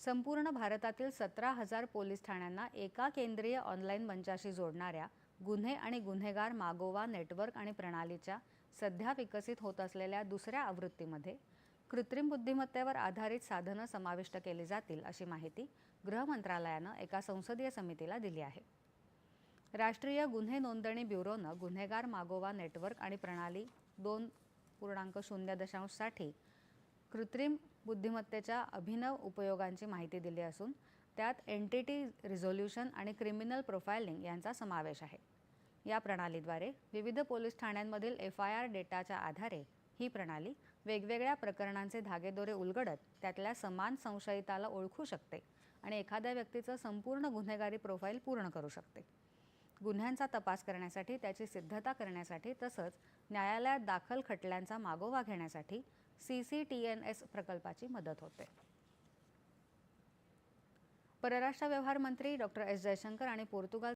संपूर्ण भारतातील 17,000 पोलीस ठाण्यांना एका केंद्रीय ऑनलाईन मंचाशी जोडणाऱ्या गुन्हे आणि गुन्हेगार मागोवा नेटवर्क आणि प्रणालीच्या सध्या विकसित होत असलेल्या दुसऱ्या आवृत्तीमध्ये कृत्रिम बुद्धिमत्तेवर आधारित साधनं समाविष्ट केली जातील अशी माहिती गृह मंत्रालयानं एका संसदीय समितीला दिली आहे। राष्ट्रीय गुन्हे नोंदणी ब्युरोनं गुन्हेगार मागोवा नेटवर्क आणि प्रणाली 2.0 साठी कृत्रिम बुद्धिमत्तेच्या अभिनव उपयोगांची माहिती दिली असून त्यात एंटिटी रिझोल्यूशन आणि क्रिमिनल प्रोफाइलिंग यांचा समावेश आहे। या प्रणालीद्वारे विविध पोलीस ठाण्यांमधील FIR डेटाच्या आधारे ही प्रणाली वेगवेगळ्या प्रकरणांचे धागेदोरे उलगडत त्यातल्या समान संशयिताला ओळखू शकते आणि एखाद्या व्यक्तीचं संपूर्ण गुन्हेगारी प्रोफाइल पूर्ण करू शकते। गुन्ह्यांचा तपास करण्यासाठी, त्याची सिद्धता करण्यासाठी तसंच न्यायालयात दाखल खटल्यांचा मागोवा घेण्यासाठी CCTNS प्रकल्पाची मदत होते। परराष्ट्र व्यवहार मंत्री डॉ. एस. जयशंकर आणि पोर्तुगाल